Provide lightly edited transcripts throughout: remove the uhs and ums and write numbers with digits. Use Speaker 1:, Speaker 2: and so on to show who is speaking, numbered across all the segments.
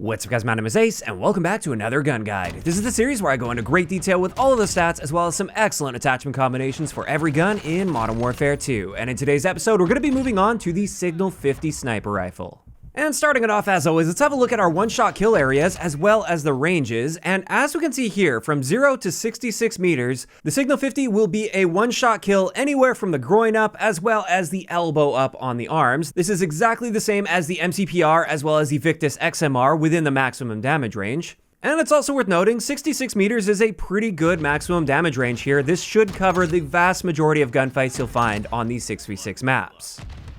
Speaker 1: What's up guys, my name is Ace, and welcome back to another gun guide. This is the series where I go into great detail with all of the stats as well as some excellent attachment combinations for every gun in Modern Warfare 2. And in today's episode, we're going to be moving on to the Signal 50 sniper rifle. And starting it off as always, let's have a look at our one-shot kill areas as well as the ranges. And as we can see here, from 0 to 66 meters, the Signal 50 will be a one-shot kill anywhere from the groin up as well as the elbow up on the arms. This is exactly the same as the MCPR as well as the Victus XMR within the maximum damage range. And it's also worth noting, 66 meters is a pretty good maximum damage range here. This should cover the vast majority of gunfights you'll find on these 6v6 maps.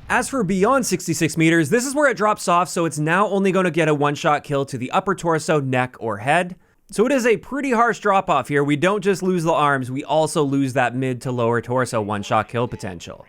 Speaker 1: As for beyond 66 meters, this is where it drops off, so it's now only going to get a one-shot kill to the upper torso, neck, or head. So it is a pretty harsh drop-off here. We don't just lose the arms, we also lose that mid to lower torso one-shot kill potential.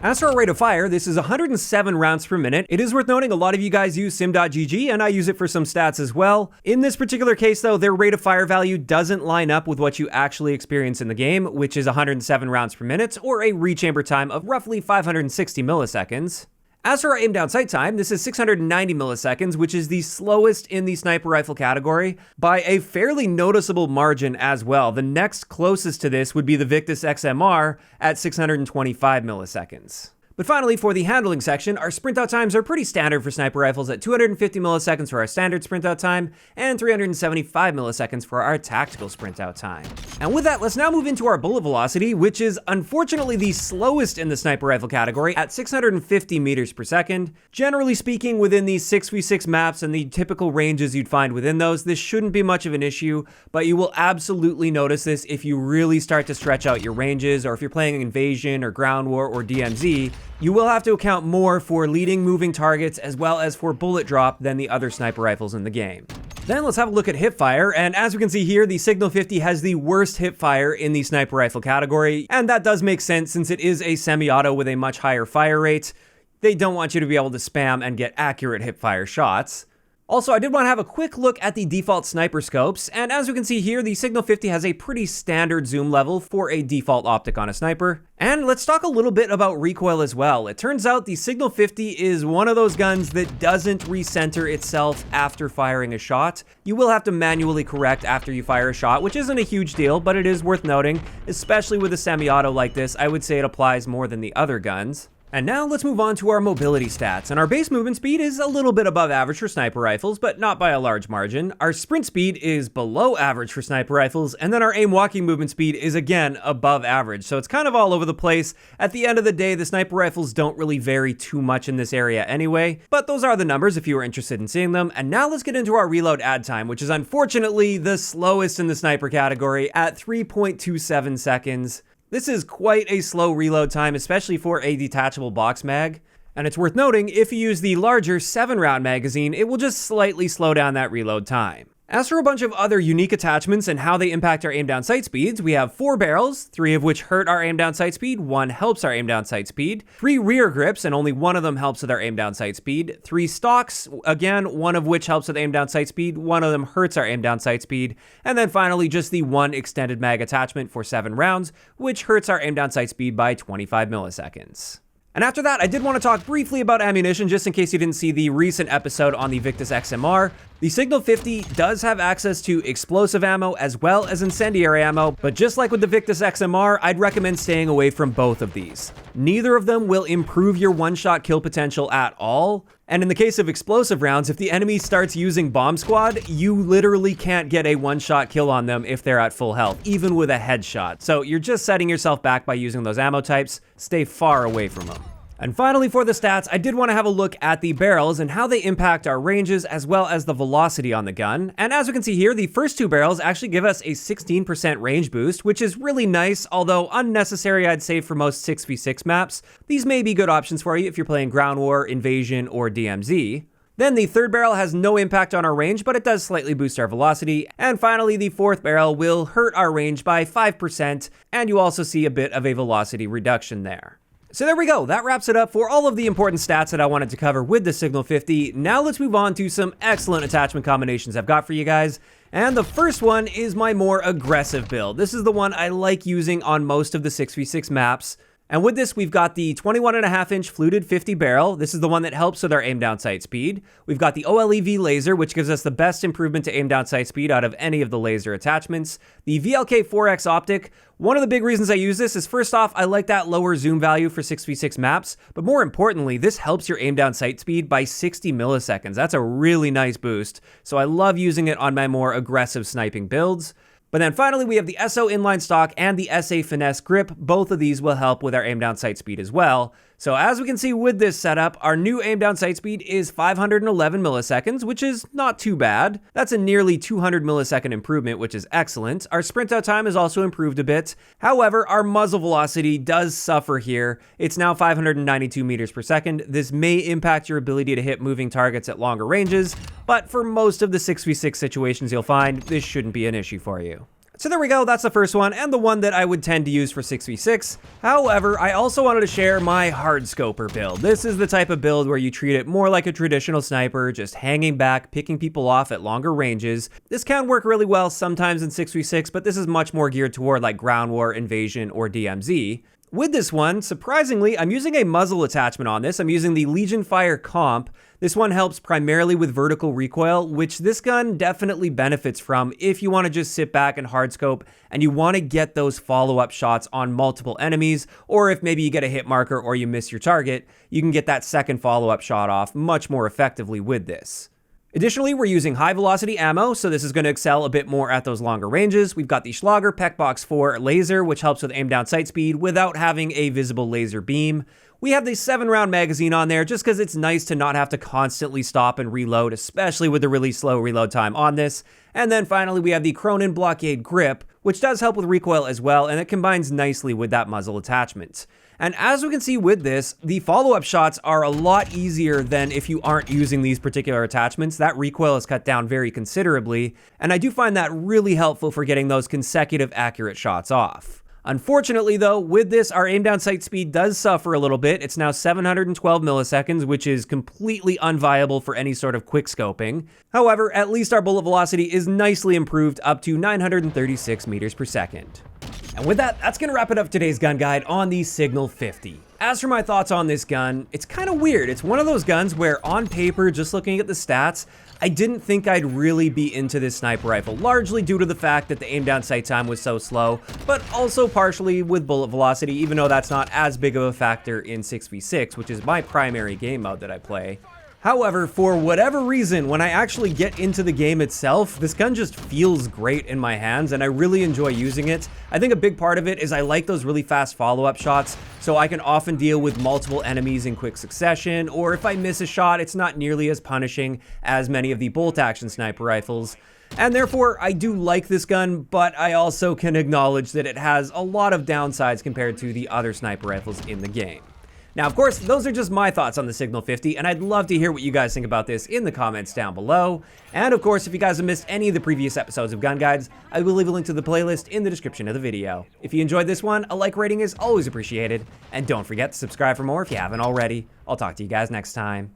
Speaker 1: As for our rate of fire, this is 107 rounds per minute. It is worth noting a lot of you guys use sim.gg, and I use it for some stats as well. In this particular case though, their rate of fire value doesn't line up with what you actually experience in the game, which is 107 rounds per minute, or a rechamber time of roughly 560 milliseconds. As for our aim down sight time, this is 690 milliseconds, which is the slowest in the sniper rifle category by a fairly noticeable margin as well. The next closest to this would be the Victus XMR at 625 milliseconds. But finally, for the handling section, our sprint out times are pretty standard for sniper rifles at 250 milliseconds for our standard sprint out time and 375 milliseconds for our tactical sprint out time. And with that, let's now move into our bullet velocity, which is unfortunately the slowest in the sniper rifle category at 650 meters per second. Generally speaking, within these 6v6 maps and the typical ranges you'd find within those, this shouldn't be much of an issue, but you will absolutely notice this if you really start to stretch out your ranges, or if you're playing Invasion or Ground War or DMZ. You will have to account more for leading moving targets as well as for bullet drop than the other sniper rifles in the game. Then let's have a look at Hipfire, and as we can see here, the Signal 50 has the worst Hipfire in the sniper rifle category, and that does make sense since it is a semi-auto with a much higher fire rate. They don't want you to be able to spam and get accurate Hipfire shots. Also, I did want to have a quick look at the default sniper scopes, and as we can see here, the Signal 50 has a pretty standard zoom level for a default optic on a sniper. And let's talk a little bit about recoil as well. It turns out the Signal 50 is one of those guns that doesn't recenter itself after firing a shot. You will have to manually correct after you fire a shot, which isn't a huge deal, but it is worth noting, especially with a semi-auto like this. I would say it applies more than the other guns. And now let's move on to our mobility stats, and our base movement speed is a little bit above average for sniper rifles, but not by a large margin. Our sprint speed is below average for sniper rifles, and then our aim walking movement speed is again above average, so it's kind of all over the place. At the end of the day, the sniper rifles don't really vary too much in this area anyway, but those are the numbers if you are interested in seeing them. And now let's get into our reload add time, which is unfortunately the slowest in the sniper category at 3.27 seconds. This is quite a slow reload time, especially for a detachable box mag. And it's worth noting, if you use the larger 7-round magazine, it will just slightly slow down that reload time. As for a bunch of other unique attachments and how they impact our aim down sight speeds, we have 4 barrels, 3 of which hurt our aim down sight speed, 1 helps our aim down sight speed, 3 rear grips, and only 1 of them helps with our aim down sight speed, 3 stocks, again, 1 of which helps with aim down sight speed, 1 of them hurts our aim down sight speed, and then finally just the 1 extended mag attachment for 7 rounds, which hurts our aim down sight speed by 25 milliseconds. And after that, I did want to talk briefly about ammunition, just in case you didn't see the recent episode on the Victus XMR. The Signal 50 does have access to explosive ammo as well as incendiary ammo, but just like with the Victus XMR, I'd recommend staying away from both of these. Neither of them will improve your one-shot kill potential at all. And in the case of explosive rounds, if the enemy starts using Bomb Squad, you literally can't get a one-shot kill on them if they're at full health, even with a headshot. So you're just setting yourself back by using those ammo types. Stay far away from them. And finally, for the stats, I did want to have a look at the barrels and how they impact our ranges as well as the velocity on the gun. And as we can see here, the first 2 barrels actually give us a 16% range boost, which is really nice, although unnecessary I'd say for most 6v6 maps. These may be good options for you if you're playing Ground War, Invasion, or DMZ. Then the 3rd barrel has no impact on our range, but it does slightly boost our velocity. And finally, the 4th barrel will hurt our range by 5%, and you also see a bit of a velocity reduction there. So there we go, that wraps it up for all of the important stats that I wanted to cover with the Signal 50. Now let's move on to some excellent attachment combinations I've got for you guys. And the first one is my more aggressive build. This is the one I like using on most of the 6v6 maps. And with this, we've got the 21.5-inch fluted 50 barrel. This is the one that helps with our aim down sight speed. We've got the OLEV laser, which gives us the best improvement to aim down sight speed out of any of the laser attachments. The VLK 4X optic. One of the big reasons I use this is, first off, I like that lower zoom value for 6v6 maps, but more importantly, this helps your aim down sight speed by 60 milliseconds. That's a really nice boost, so I love using it on my more aggressive sniping builds. But then finally, we have the SO inline stock and the SA finesse grip. Both of these will help with our aim down sight speed as well. So as we can see with this setup, our new aim down sight speed is 511 milliseconds, which is not too bad. That's a nearly 200 millisecond improvement, which is excellent. Our sprint out time is also improved a bit. However, our muzzle velocity does suffer here. It's now 592 meters per second. This may impact your ability to hit moving targets at longer ranges, but for most of the 6v6 situations you'll find, this shouldn't be an issue for you. So there we go, that's the first one, and the one that I would tend to use for 6v6. However, I also wanted to share my Hardscoper build. This is the type of build where you treat it more like a traditional sniper, just hanging back, picking people off at longer ranges. This can work really well sometimes in 6v6, but this is much more geared toward like ground war, invasion, or DMZ. With this one, surprisingly, I'm using a muzzle attachment on this. I'm using the Legion Fire Comp. This one helps primarily with vertical recoil, which this gun definitely benefits from if you want to just sit back and hardscope and you want to get those follow-up shots on multiple enemies, or if maybe you get a hit marker or you miss your target, you can get that second follow-up shot off much more effectively with this. Additionally, we're using high velocity ammo, so this is going to excel a bit more at those longer ranges. We've got the Schlager PECBOX 4 laser, which helps with aim down sight speed without having a visible laser beam. We have the 7-round magazine on there just because it's nice to not have to constantly stop and reload, especially with the really slow reload time on this. And then finally, we have the Cronin Blockade grip, which does help with recoil as well, and it combines nicely with that muzzle attachment. And as we can see with this, the follow-up shots are a lot easier than if you aren't using these particular attachments. That recoil is cut down very considerably, and I do find that really helpful for getting those consecutive accurate shots off. Unfortunately though, with this, our aim down sight speed does suffer a little bit. It's now 712 milliseconds, which is completely unviable for any sort of quick scoping. However, at least our bullet velocity is nicely improved up to 936 meters per second. And with that, that's gonna wrap it up today's gun guide on the Signal 50. As for my thoughts on this gun, it's kind of weird. It's one of those guns where on paper, just looking at the stats, I didn't think I'd really be into this sniper rifle, largely due to the fact that the aim down sight time was so slow, but also partially with bullet velocity, even though that's not as big of a factor in 6v6, which is my primary game mode that I play. However, for whatever reason, when I actually get into the game itself, this gun just feels great in my hands and I really enjoy using it. I think a big part of it is I like those really fast follow-up shots, so I can often deal with multiple enemies in quick succession, or if I miss a shot, it's not nearly as punishing as many of the bolt-action sniper rifles. And therefore, I do like this gun, but I also can acknowledge that it has a lot of downsides compared to the other sniper rifles in the game. Now, of course, those are just my thoughts on the Signal 50, and I'd love to hear what you guys think about this in the comments down below. And of course, if you guys have missed any of the previous episodes of Gun Guides, I will leave a link to the playlist in the description of the video. If you enjoyed this one, a like rating is always appreciated, and don't forget to subscribe for more if you haven't already. I'll talk to you guys next time.